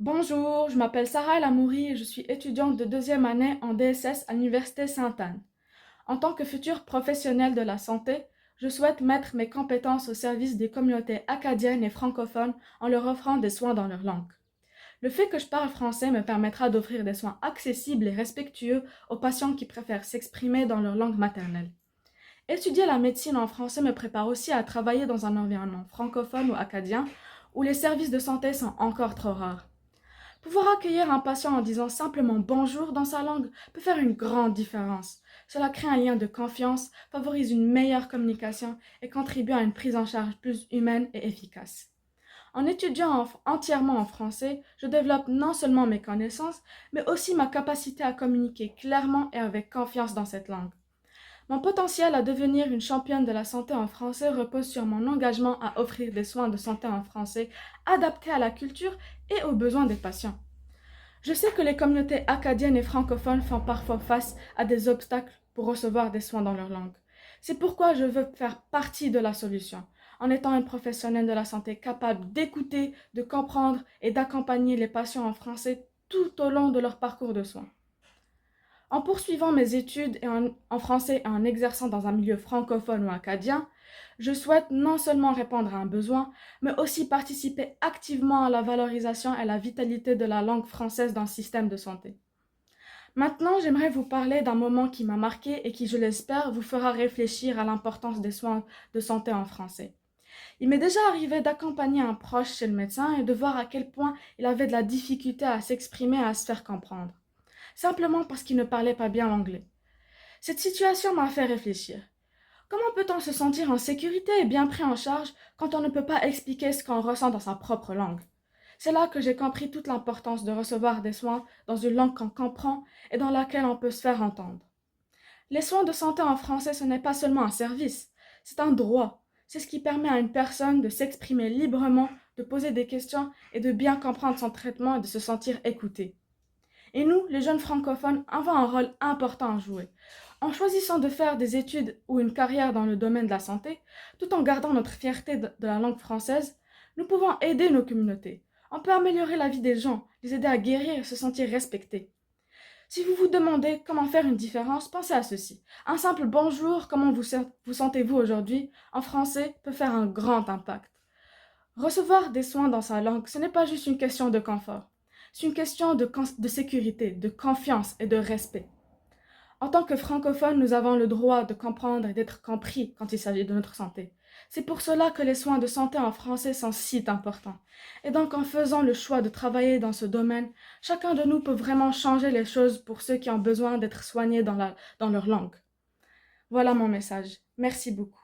Bonjour, je m'appelle Sarah El Amouri et je suis étudiante de deuxième année en DSS à l'Université Sainte-Anne. En tant que future professionnelle de la santé, je souhaite mettre mes compétences au service des communautés acadiennes et francophones en leur offrant des soins dans leur langue. Le fait que je parle français me permettra d'offrir des soins accessibles et respectueux aux patients qui préfèrent s'exprimer dans leur langue maternelle. Étudier la médecine en français me prépare aussi à travailler dans un environnement francophone ou acadien où les services de santé sont encore trop rares. Pouvoir accueillir un patient en disant simplement bonjour dans sa langue peut faire une grande différence. Cela crée un lien de confiance, favorise une meilleure communication et contribue à une prise en charge plus humaine et efficace. En étudiant entièrement en français, je développe non seulement mes connaissances, mais aussi ma capacité à communiquer clairement et avec confiance dans cette langue. Mon potentiel à devenir une championne de la santé en français repose sur mon engagement à offrir des soins de santé en français adaptés à la culture et aux besoins des patients. Je sais que les communautés acadiennes et francophones font parfois face à des obstacles pour recevoir des soins dans leur langue. C'est pourquoi je veux faire partie de la solution, en étant une professionnelle de la santé capable d'écouter, de comprendre et d'accompagner les patients en français tout au long de leur parcours de soins. En poursuivant mes études en français et en exerçant dans un milieu francophone ou acadien, je souhaite non seulement répondre à un besoin, mais aussi participer activement à la valorisation et à la vitalité de la langue française dans le système de santé. Maintenant, j'aimerais vous parler d'un moment qui m'a marqué et qui, je l'espère, vous fera réfléchir à l'importance des soins de santé en français. Il m'est déjà arrivé d'accompagner un proche chez le médecin et de voir à quel point il avait de la difficulté à s'exprimer et à se faire comprendre, simplement parce qu'il ne parlait pas bien l'anglais. Cette situation m'a fait réfléchir. Comment peut-on se sentir en sécurité et bien pris en charge quand on ne peut pas expliquer ce qu'on ressent dans sa propre langue? C'est là que j'ai compris toute l'importance de recevoir des soins dans une langue qu'on comprend et dans laquelle on peut se faire entendre. Les soins de santé en français, ce n'est pas seulement un service, c'est un droit. C'est ce qui permet à une personne de s'exprimer librement, de poser des questions et de bien comprendre son traitement et de se sentir écouté. Et nous, les jeunes francophones, avons un rôle important à jouer. En choisissant de faire des études ou une carrière dans le domaine de la santé, tout en gardant notre fierté de la langue française, nous pouvons aider nos communautés. On peut améliorer la vie des gens, les aider à guérir et se sentir respectés. Si vous vous demandez comment faire une différence, pensez à ceci. Un simple bonjour, comment vous sentez-vous aujourd'hui, en français, peut faire un grand impact. Recevoir des soins dans sa langue, ce n'est pas juste une question de confort. C'est une question de sécurité, de confiance et de respect. En tant que francophones, nous avons le droit de comprendre et d'être compris quand il s'agit de notre santé. C'est pour cela que les soins de santé en français sont si importants. Et donc, en faisant le choix de travailler dans ce domaine, chacun de nous peut vraiment changer les choses pour ceux qui ont besoin d'être soignés dans leur langue. Voilà mon message. Merci beaucoup.